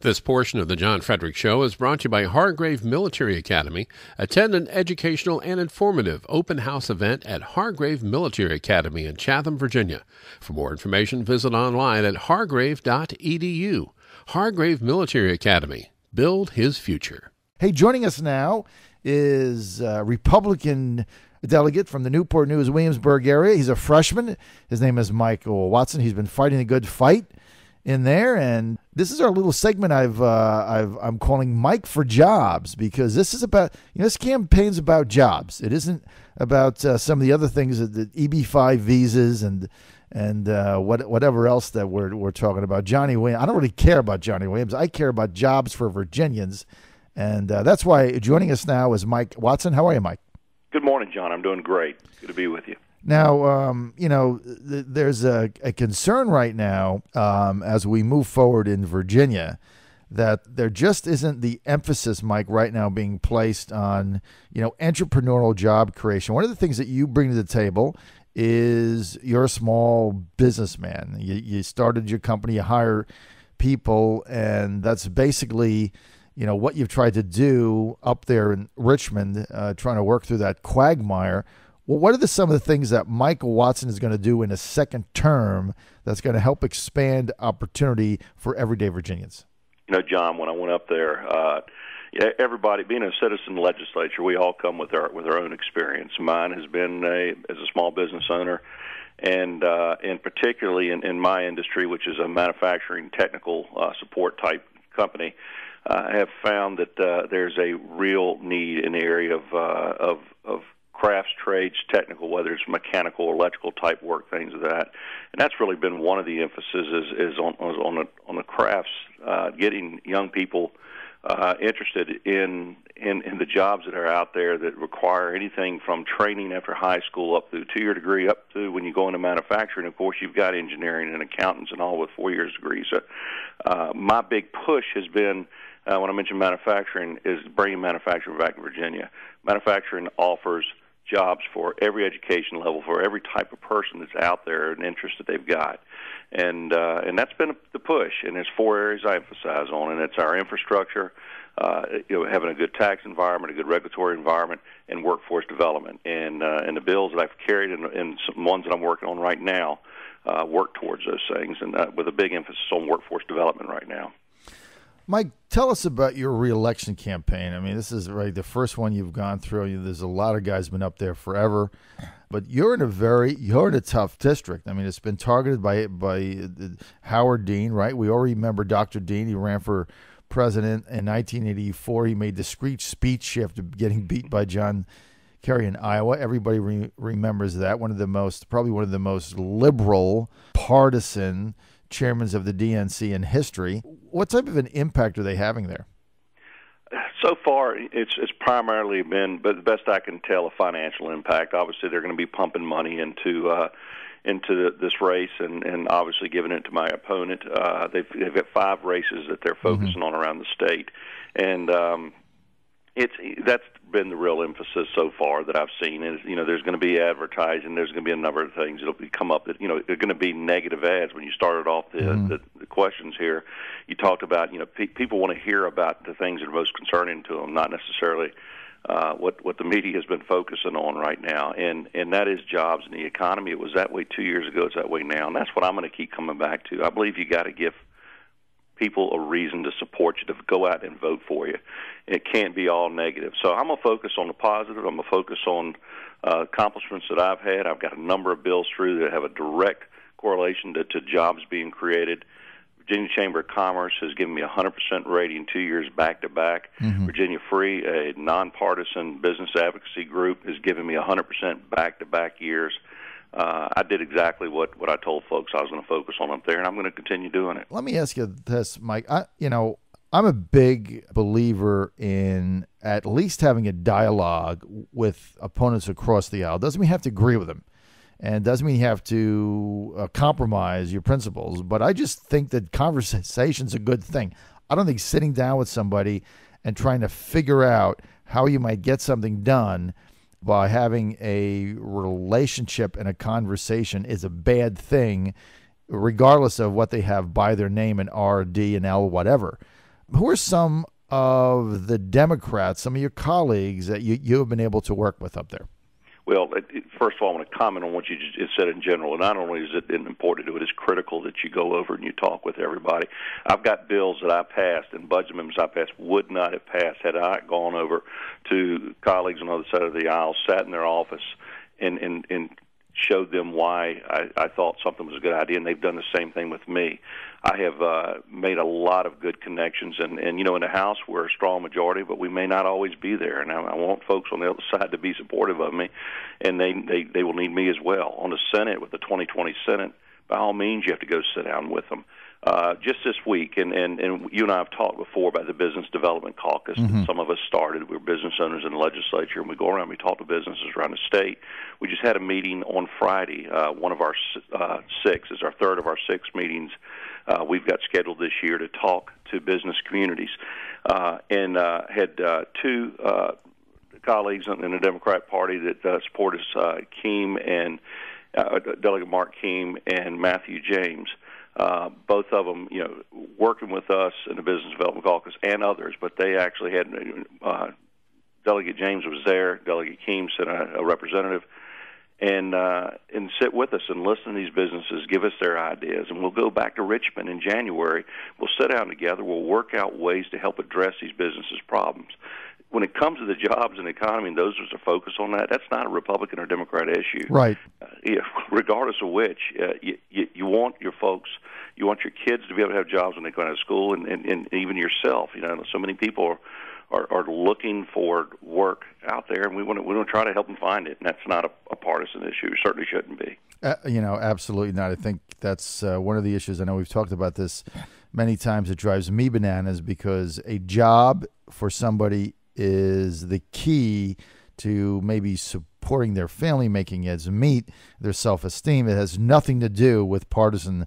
This portion of the John Fredericks Show is brought to you by Hargrave Military Academy. Attend an educational and informative open house event at Hargrave Military Academy in Chatham, Virginia. For more information, visit online at hargrave.edu. Hargrave Military Academy. Build his future. Hey, joining us now is a Republican delegate from the Newport News, Williamsburg area. He's a freshman. His name is Michael Watson. He's been fighting a good fight in there, and this is our little segment I'm calling Mike for Jobs, because this is about, this campaign's about jobs. It isn't about some of the other things, the EB-5 visas and whatever else that we're talking about. Johnny Williams. I don't really care about Johnny Williams. I care about jobs for Virginians, and that's why joining us now is Mike Watson. How are you, Mike? Good morning, John. I'm doing great. Good to be with you. Now, there's a concern right now as we move forward in Virginia that there just isn't the emphasis, Mike, right now being placed on, entrepreneurial job creation. One of the things that you bring to the table is you're a small businessman. You started your company, you hire people, and that's basically what you've tried to do up there in Richmond, trying to work through that quagmire. Well, what are some of the things that Michael Watson is going to do in a second term that's going to help expand opportunity for everyday Virginians? John, when I went up there, everybody, being a citizen legislature, we all come with our own experience. Mine has been as a small business owner, and particularly in my industry, which is a manufacturing technical support type company. I have found that there's a real need in the area of crafts, trades, technical, whether it's mechanical, electrical type work, things of that, and that's really been one of the emphasis is on the crafts, getting young people interested in the jobs that are out there that require anything from training after high school up through 2-year degree up to when you go into manufacturing. Of course, you've got engineering and accountants and all with 4 years degrees. So, my big push has been. When I mention manufacturing, is bringing manufacturing back to Virginia. Manufacturing offers jobs for every education level, for every type of person that's out there, an interest that they've got. And that's been the push, and there's 4 areas I emphasize on, and it's our infrastructure, having a good tax environment, a good regulatory environment, and workforce development. And the bills that I've carried and some ones that I'm working on right now work towards those things, and with a big emphasis on workforce development right now. Mike, tell us about your reelection campaign. I mean, this is the first one you've gone through. There's a lot of guys been up there forever, but you're in a tough district. I mean, it's been targeted by Howard Dean, right? We all remember Dr. Dean. He ran for president in 1984. He made the speech after getting beat by John Kerry in Iowa. Everybody remembers that. Probably one of the most liberal, partisan chairmen of the DNC in history. What type of an impact are they having there? So far, it's primarily been, but the best I can tell, a financial impact. Obviously, they're going to be pumping money into this race, and obviously giving it to my opponent. They've got 5 races that they're focusing on around the state, and that's been the real emphasis so far that I've seen. Is there's going to be advertising, there's going to be a number of things that'll come up that they're going to be negative ads. When you started off the questions here, you talked about people want to hear about the things that are most concerning to them, not necessarily what the media has been focusing on right now, and that is jobs and the economy. It was that way 2 years ago. It's that way now, and that's what I'm going to keep coming back to. I believe you got to give people a reason to support you, to go out and vote for you. It can't be all negative. So I'm going to focus on the positive. I'm going to focus on accomplishments that I've had. I've got a number of bills through that have a direct correlation to jobs being created. Virginia Chamber of Commerce has given me a 100% rating 2 years back-to-back. Virginia Free, a nonpartisan business advocacy group, has given me 100% back-to-back years. I did exactly what I told folks I was going to focus on up there, and I'm going to continue doing it. Let me ask you this, Mike. I'm a big believer in at least having a dialogue with opponents across the aisle. Doesn't mean you have to agree with them, and doesn't mean you have to compromise your principles, but I just think that conversation's a good thing. I don't think sitting down with somebody and trying to figure out how you might get something done by having a relationship and a conversation is a bad thing, regardless of what they have by their name and R, D, and L, whatever. Who are some of the Democrats, some of your colleagues that you have been able to work with up there? Well, first of all, I want to comment on what you just said in general. Not only is it important to do it, it's critical that you go over and you talk with everybody. I've got bills that I passed and budget amendments I passed would not have passed had I gone over to colleagues on the other side of the aisle, sat in their office, and showed them why I thought something was a good idea, and they've done the same thing with me. I have made a lot of good connections, and in the House we're a strong majority, but we may not always be there, and I want folks on the other side to be supportive of me, and they will need me as well. On the Senate, with the 2020 Senate, by all means you have to go sit down with them. Just this week, and you and I have talked before about the Business Development Caucus. Mm-hmm. Some of us started. We were business owners in the legislature, and we go around, we talk to businesses around the state. We just had a meeting on Friday. One of our six is our third of our 6 meetings we've got scheduled this year to talk to business communities. And had 2 colleagues in the Democrat Party that support us, Keem and Delegate Mark Keem and Matthew James. Both of them, working with us in the Business Development Caucus and others, but they actually had Delegate James was there, Delegate Keem sent a representative, and sit with us and listen to these businesses, give us their ideas, and we'll go back to Richmond in January. We'll sit down together. We'll work out ways to help address these businesses' problems. When it comes to the jobs and the economy, and those are the focus on that, that's not a Republican or Democrat issue. Right. Regardless of which, you want your folks, you want your kids to be able to have jobs when they go out of school, and even yourself. So many people are looking for work out there, and we want to try to help them find it. And that's not a partisan issue. It certainly shouldn't be. Absolutely not. I think that's one of the issues. I know we've talked about this many times. It drives me bananas because a job for somebody is the key to maybe supporting their family, making ends meet, their self-esteem. It has nothing to do with partisan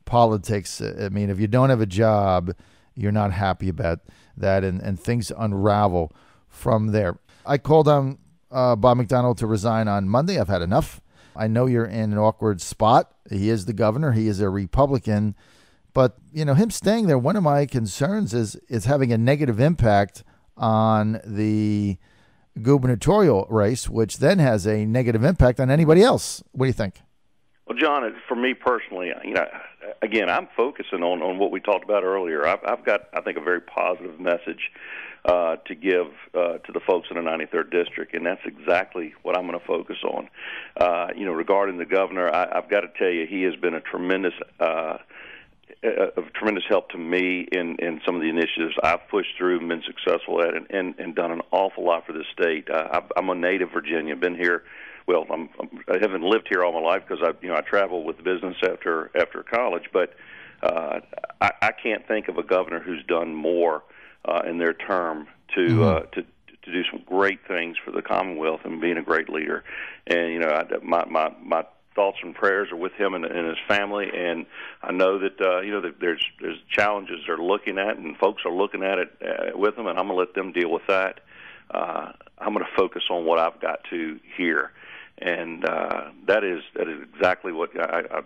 politics. I mean, if you don't have a job, you're not happy about that, and things unravel from there. I called on Bob McDonnell to resign on Monday. I've had enough. I know you're in an awkward spot. He is the governor. He is a Republican. But, him staying there, one of my concerns is having a negative impact on the gubernatorial race, which then has a negative impact on anybody else. What do you think? Well, John, for me personally, again, I'm focusing on what we talked about earlier. I've got, I think, a very positive message to give to the folks in the 93rd District, and that's exactly what I'm going to focus on. Regarding the governor, I've got to tell you, he has been a tremendous help to me in some of the initiatives I've pushed through and been successful at, and done an awful lot for this state. I'm a native Virginian, been here. Well, I haven't lived here all my life because I travel with business after college. But I can't think of a governor who's done more in their term to do some great things for the Commonwealth and being a great leader. And my thoughts and prayers are with him and his family, and I know that that there's challenges they're looking at, and folks are looking at it with them, and I'm going to let them deal with that. I'm going to focus on what I've got to here, and that is exactly what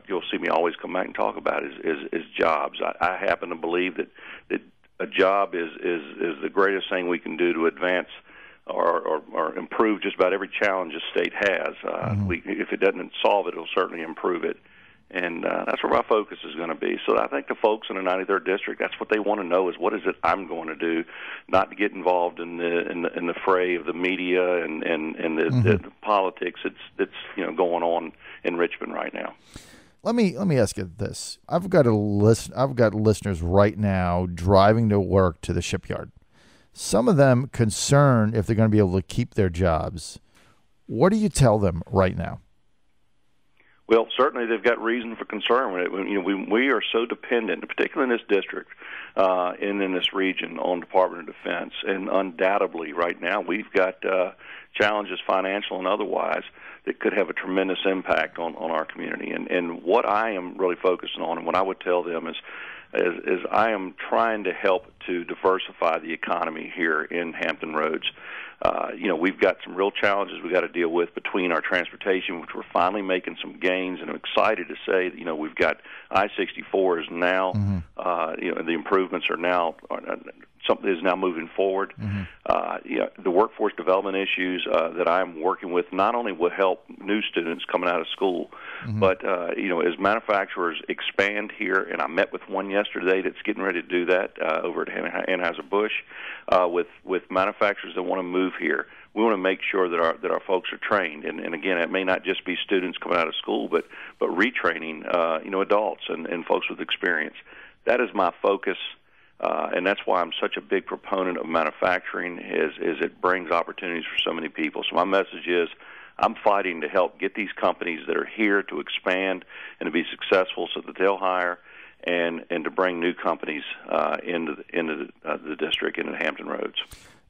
you'll see me always come back and talk about is jobs. I happen to believe that a job is the greatest thing we can do to advance or improve just about every challenge the state has. If it doesn't solve it, it'll certainly improve it. And that's where my focus is going to be. So I think the folks in the 93rd District, that's what they want to know is what is it I'm going to do, not to get involved in the fray of the media and the politics that's going on in Richmond right now. Let me ask you this. I've got listeners right now driving to work to the shipyard. Some of them concerned if they're going to be able to keep their jobs. What do you tell them right now? Well, certainly they've got reason for concern. We are so dependent, particularly in this district and in this region, on Department of Defense. And undoubtedly right now we've got challenges, financial and otherwise, that could have a tremendous impact on our community. And what I am really focusing on and what I would tell them is I am trying to help to diversify the economy here in Hampton Roads. We've got some real challenges we got to deal with between our transportation, which we're finally making some gains, and I'm excited to say that, we've got I-64 is now, the improvements are now, something is now moving forward. The workforce development issues that I'm working with not only will help new students coming out of school, but, as manufacturers expand here, and I met with one yesterday that's getting ready to do that over at Anheuser-Busch, with manufacturers that want to move here. We want to make sure that our folks are trained, and again, it may not just be students coming out of school, but retraining adults and folks with experience. That is my focus, and that's why I'm such a big proponent of manufacturing. Is it brings opportunities for so many people. So my message is, I'm fighting to help get these companies that are here to expand and to be successful, so that they'll hire and to bring new companies into the district, into Hampton Roads.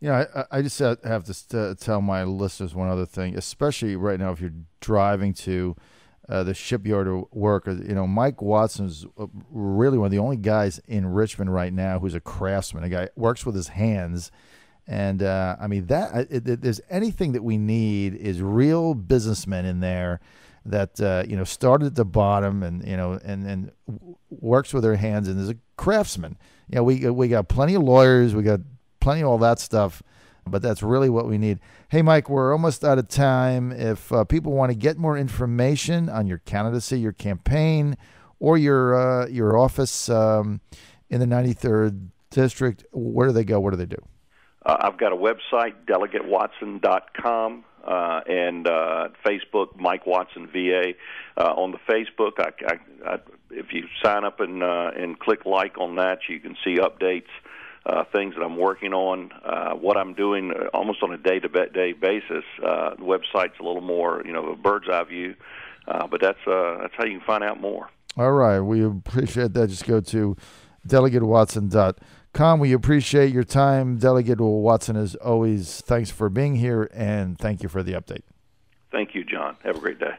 I just have to tell my listeners one other thing, especially right now if you're driving to the shipyard or work. Mike Watson is really one of the only guys in Richmond right now who's a craftsman. A guy works with his hands, and there's anything that we need is real businessmen in there that started at the bottom and works with their hands and is a craftsman. We got plenty of lawyers, we got plenty of all that stuff, but that's really what we need. Hey, Mike, we're almost out of time. If people want to get more information on your candidacy, your campaign, or your office in the 93rd District, where do they go? What do they do? I've got a website, delegatewatson.com, and Facebook, Mike Watson VA. On the Facebook, if you sign up and click like on that, you can see updates. Things that I'm working on, what I'm doing almost on a day-to-day basis. The website's a little more, a bird's eye view, but that's how you can find out more. All right, we appreciate that. Just go to delegatewatson.com. We appreciate your time, Delegate Watson. As always, thanks for being here, and thank you for the update. Thank you, John. Have a great day.